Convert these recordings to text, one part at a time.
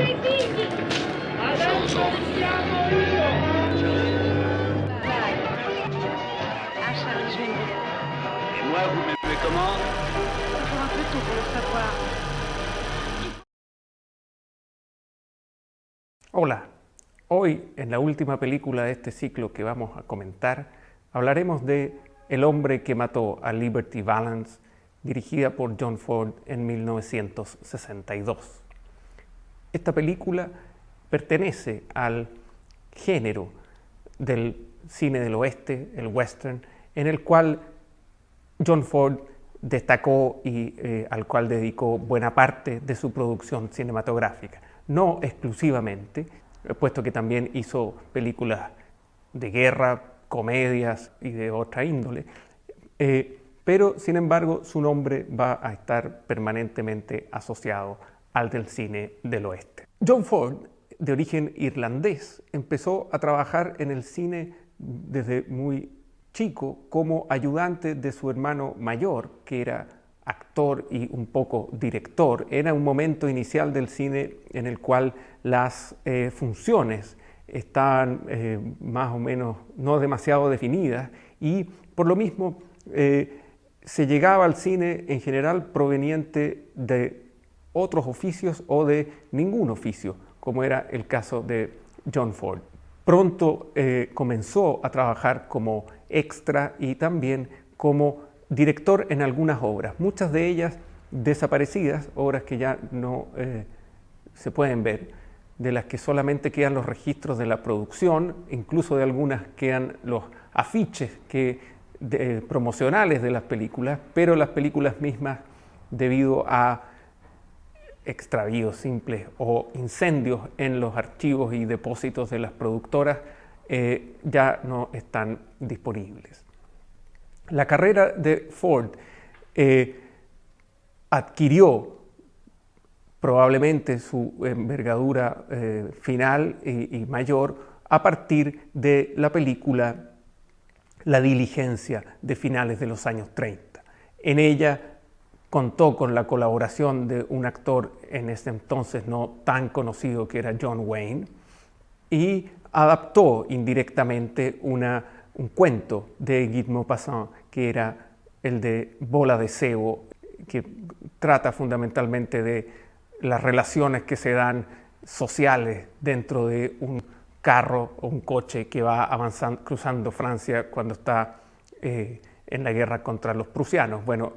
i figli! Adesso siamo io! Vai, lascialo scendere. Et moi, vous m'aimez comment? Toujours un peu tôt pour le savoir. Hola, hoy en la última película de este ciclo que vamos a comentar, hablaremos de El hombre que mató a Liberty Valance, dirigida por John Ford en 1962. Esta película pertenece al género del cine del oeste, el western, en el cual John Ford destacó y al cual dedicó buena parte de su producción cinematográfica. No exclusivamente, puesto que también hizo películas de guerra, comedias y de otra índole, pero sin embargo su nombre va a estar permanentemente asociado al del cine del oeste. John Ford, de origen irlandés, empezó a trabajar en el cine desde muy chico como ayudante de su hermano mayor, que era actor y un poco director. Era un momento inicial del cine en el cual las funciones estaban más o menos no demasiado definidas y por lo mismo se llegaba al cine en general proveniente de otros oficios o de ningún oficio, como era el caso de John Ford. Pronto comenzó a trabajar como extra y también como director en algunas obras, muchas de ellas desaparecidas, obras que ya no se pueden ver, de las que solamente quedan los registros de la producción, incluso de algunas quedan los afiches promocionales de las películas, pero las películas mismas, debido a extravíos simples o incendios en los archivos y depósitos de las productoras, ya no están disponibles. La carrera de Ford adquirió probablemente su envergadura final y mayor a partir de la película La Diligencia de finales de los años 30. En ella contó con la colaboración de un actor en ese entonces no tan conocido, que era John Wayne, y adaptó indirectamente un cuento de Guy de Maupassant, que era el de Bola de Cebo, que trata fundamentalmente de las relaciones que se dan sociales dentro de un carro o un coche que va avanzando, cruzando Francia cuando está en la guerra contra los prusianos. Bueno,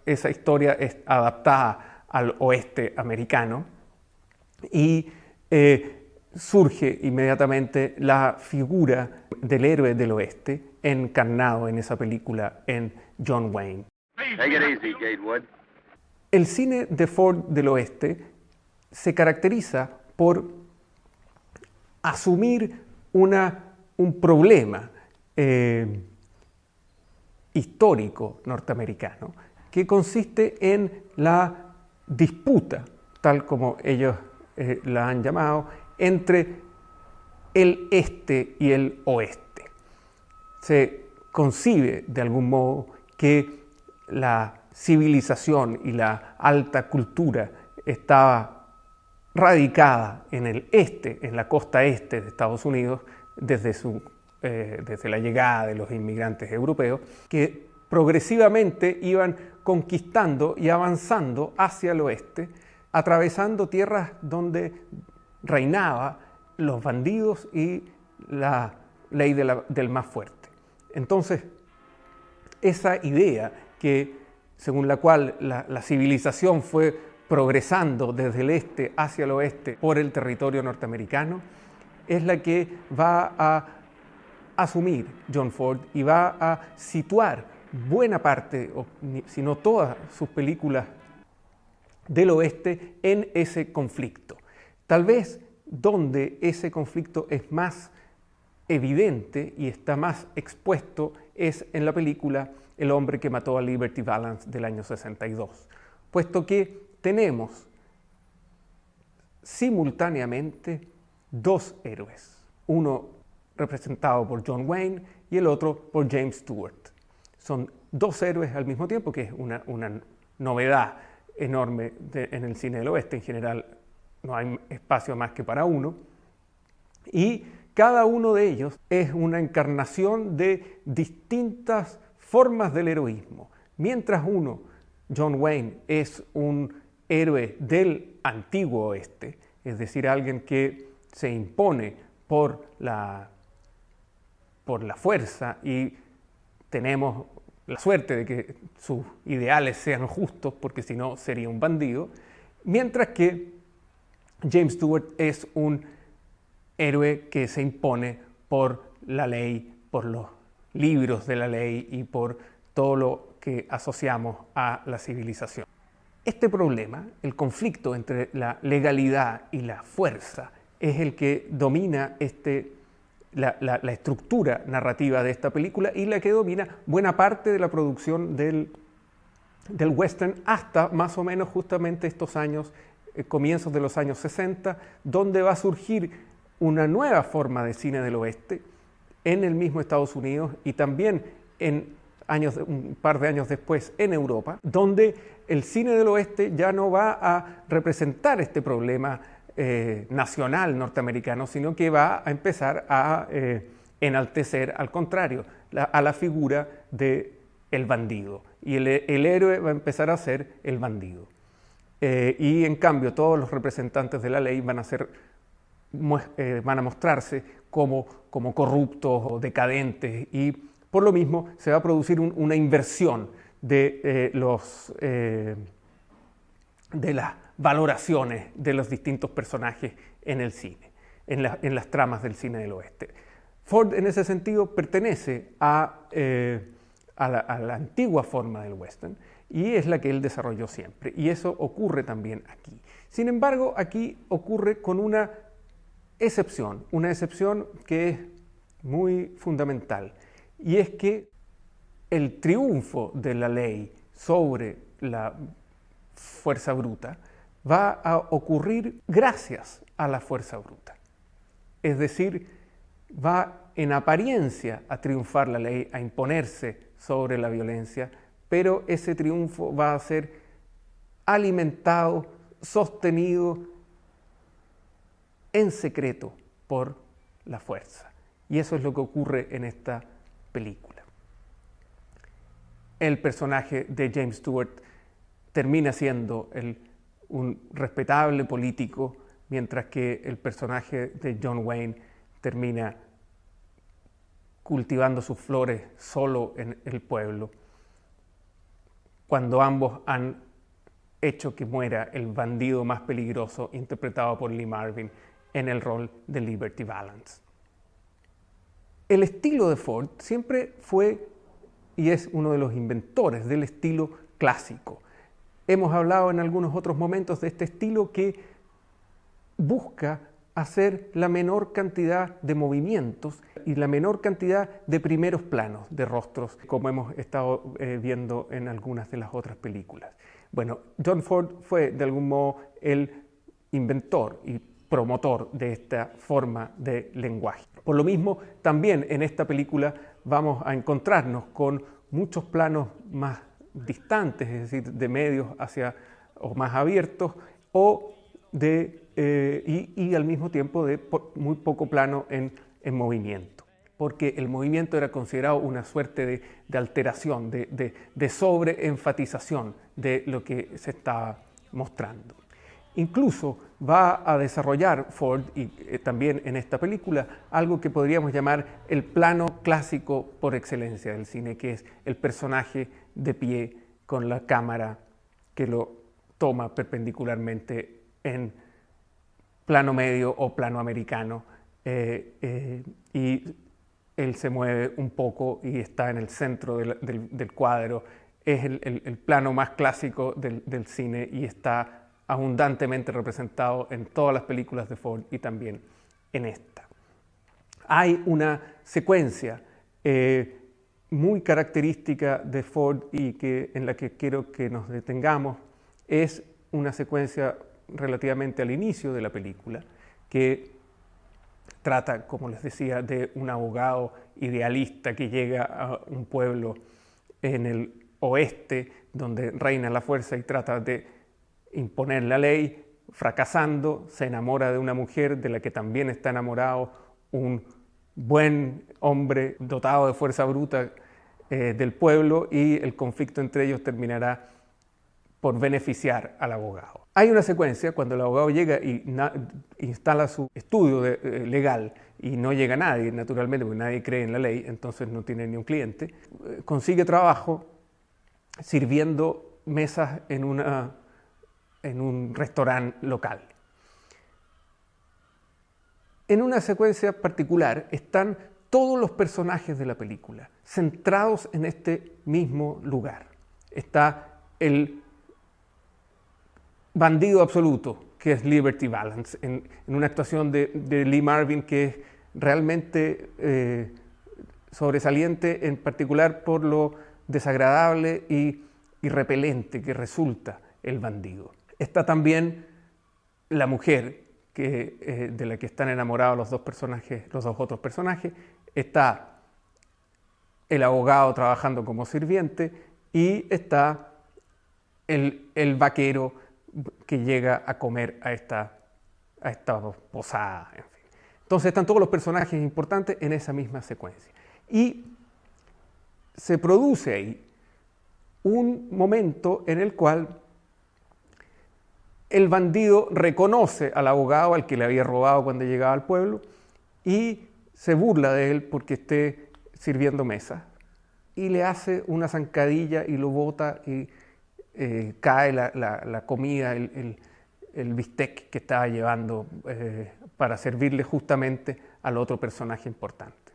esa historia es adaptada al oeste americano y surge inmediatamente la figura del héroe del oeste encarnado en esa película en John Wayne. Take it easy, Gatewood. El cine de Ford del oeste se caracteriza por asumir un problema histórico norteamericano que consiste en la disputa, tal como ellos la han llamado, entre el este y el oeste. Se concibe de algún modo que la civilización y la alta cultura estaba radicada en el este, en la costa este de Estados Unidos, desde la llegada de los inmigrantes europeos, que progresivamente iban conquistando y avanzando hacia el oeste, atravesando tierras donde reinaba los bandidos y la ley del más fuerte. Entonces, esa idea según la cual la civilización fue progresando desde el este hacia el oeste por el territorio norteamericano, es la que va a asumir John Ford y va a situar buena parte, si no todas sus películas del oeste en ese conflicto. Tal vez donde ese conflicto es más evidente y está más expuesto es en la película El hombre que mató a Liberty Valance del año 62, puesto que tenemos simultáneamente dos héroes, uno representado por John Wayne y el otro por James Stewart. Son dos héroes al mismo tiempo, que es una novedad enorme en el cine del oeste. En general, no hay espacio más que para uno, y cada uno de ellos es una encarnación de distintas formas del heroísmo. Mientras uno, John Wayne, es un héroe del antiguo oeste, es decir, alguien que se impone por la fuerza, y tenemos la suerte de que sus ideales sean justos, porque si no sería un bandido, mientras que James Stewart es un héroe que se impone por la ley, por los libros de la ley y por todo lo que asociamos a la civilización. Este problema, el conflicto entre la legalidad y la fuerza, es el que domina la estructura narrativa de esta película y la que domina buena parte de la producción del western hasta más o menos justamente estos años, comienzos de los años 60, donde va a surgir una nueva forma de cine del oeste en el mismo Estados Unidos y también un par de años después en Europa, donde el cine del oeste ya no va a representar este problema nacional norteamericano, sino que va a empezar a enaltecer, al contrario, a la figura del bandido. Y el héroe va a empezar a ser el bandido. Y en cambio todos los representantes de la ley van a mostrarse como corruptos o decadentes, y por lo mismo se va a producir una inversión de las valoraciones de los distintos personajes en el cine, en las tramas del cine del oeste. Ford en ese sentido pertenece a la antigua forma del western y es la que él desarrolló siempre, y eso ocurre también aquí. Sin embargo, aquí ocurre con una excepción que es muy fundamental, y es que el triunfo de la ley sobre la fuerza bruta va a ocurrir gracias a la fuerza bruta. Es decir, va en apariencia a triunfar la ley, a imponerse sobre la violencia, pero ese triunfo va a ser alimentado, sostenido en secreto por la fuerza. Y eso es lo que ocurre en esta película. El personaje de James Stewart termina siendo un respetable político, mientras que el personaje de John Wayne termina cultivando sus flores solo en el pueblo, cuando ambos han hecho que muera el bandido más peligroso, interpretado por Lee Marvin en el rol de Liberty Valance. El estilo de Ford siempre fue y es uno de los inventores del estilo clásico. Hemos hablado en algunos otros momentos de este estilo que busca hacer la menor cantidad de movimientos y la menor cantidad de primeros planos de rostros, como hemos estado viendo en algunas de las otras películas. Bueno, John Ford fue de algún modo el inventor y promotor de esta forma de lenguaje. Por lo mismo, también en esta película vamos a encontrarnos con muchos planos más distantes, es decir, de medios o más abiertos, y al mismo tiempo de muy poco plano en movimiento, porque el movimiento era considerado una suerte de alteración, de sobreenfatización de lo que se estaba mostrando. Incluso va a desarrollar Ford, y también en esta película, algo que podríamos llamar el plano clásico por excelencia del cine, que es el personaje de pie con la cámara que lo toma perpendicularmente en plano medio o plano americano, y él se mueve un poco y está en el centro del cuadro. Es el plano más clásico del cine y está abundantemente representado en todas las películas de Ford y también en esta. Hay una secuencia muy característica de Ford y en la que quiero que nos detengamos. Es una secuencia relativamente al inicio de la película que trata, como les decía, de un abogado idealista que llega a un pueblo en el oeste donde reina la fuerza y trata de imponer la ley, fracasando, se enamora de una mujer de la que también está enamorado un buen hombre dotado de fuerza bruta del pueblo, y el conflicto entre ellos terminará por beneficiar al abogado. Hay una secuencia cuando el abogado llega y instala su estudio legal y no llega nadie, naturalmente, porque nadie cree en la ley, entonces no tiene ni un cliente. Consigue trabajo sirviendo mesas en un restaurante local. En una secuencia particular están todos los personajes de la película centrados en este mismo lugar. Está el bandido absoluto, que es Liberty Valance, en una actuación de Lee Marvin que es realmente sobresaliente, en particular por lo desagradable y repelente que resulta el bandido. Está también la mujer de la que están enamorados los dos otros personajes. Está el abogado trabajando como sirviente y está el vaquero que llega a comer a esta posada. En fin. Entonces están todos los personajes importantes en esa misma secuencia. Y se produce ahí un momento en el cual el bandido reconoce al abogado al que le había robado cuando llegaba al pueblo y se burla de él porque esté sirviendo mesas, y le hace una zancadilla y lo bota y cae la comida, el bistec que estaba llevando para servirle justamente al otro personaje importante.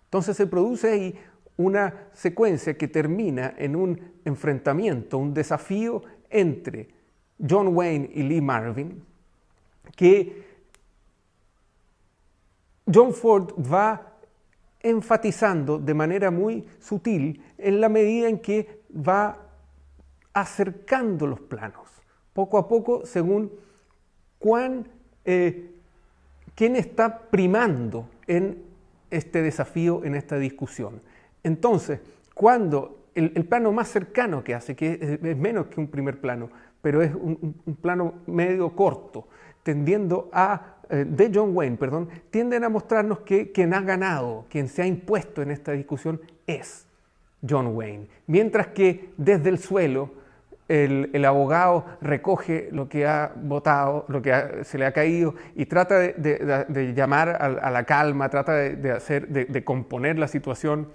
Entonces se produce ahí una secuencia que termina en un enfrentamiento, un desafío entre John Wayne y Lee Marvin, que John Ford va enfatizando de manera muy sutil en la medida en que va acercando los planos, poco a poco, según quién está primando en este desafío, en esta discusión. Entonces, cuando el plano más cercano que hace, que es menos que un primer plano, pero es un plano medio corto, de John Wayne, tienden a mostrarnos que quien ha ganado, quien se ha impuesto en esta discusión es John Wayne. Mientras que desde el suelo el abogado recoge lo que ha votado, se le ha caído, y trata de llamar a la calma, trata de componer la situación,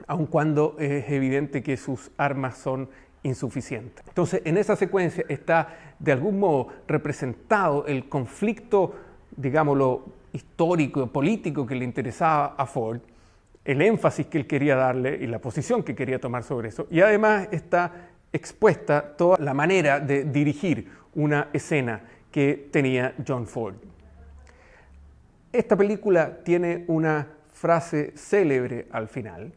aun cuando es evidente que sus armas son insuficientes. Entonces, en esa secuencia está de algún modo representado el conflicto, digámoslo, histórico, político que le interesaba a Ford, el énfasis que él quería darle y la posición que quería tomar sobre eso, y además está expuesta toda la manera de dirigir una escena que tenía John Ford. Esta película tiene una frase célebre al final,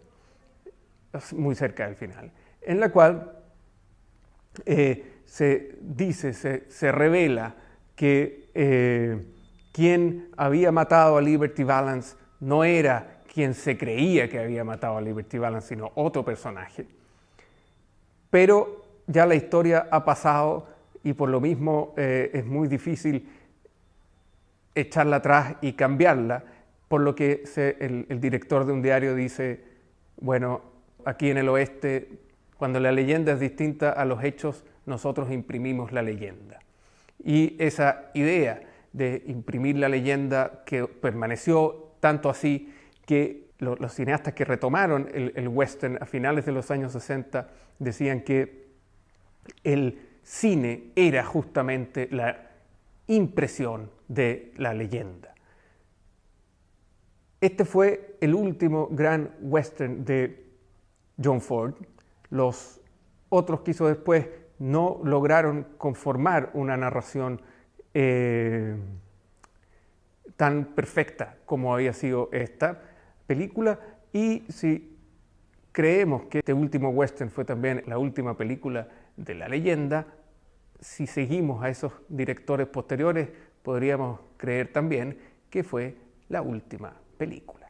muy cerca del final, en la cual se revela que quien había matado a Liberty Valance no era quien se creía que había matado a Liberty Valance, sino otro personaje. Pero ya la historia ha pasado y por lo mismo es muy difícil echarla atrás y cambiarla, por lo que el director de un diario dice, bueno, aquí en el oeste, cuando la leyenda es distinta a los hechos, nosotros imprimimos la leyenda. Y esa idea de imprimir la leyenda que permaneció tanto así que los cineastas que retomaron el western a finales de los años 60 decían que el cine era justamente la impresión de la leyenda. Este fue el último gran western de John Ford. Los otros que hizo después no lograron conformar una narración tan perfecta como había sido esta película, y si creemos que este último western fue también la última película de la leyenda, si seguimos a esos directores posteriores, podríamos creer también que fue la última película.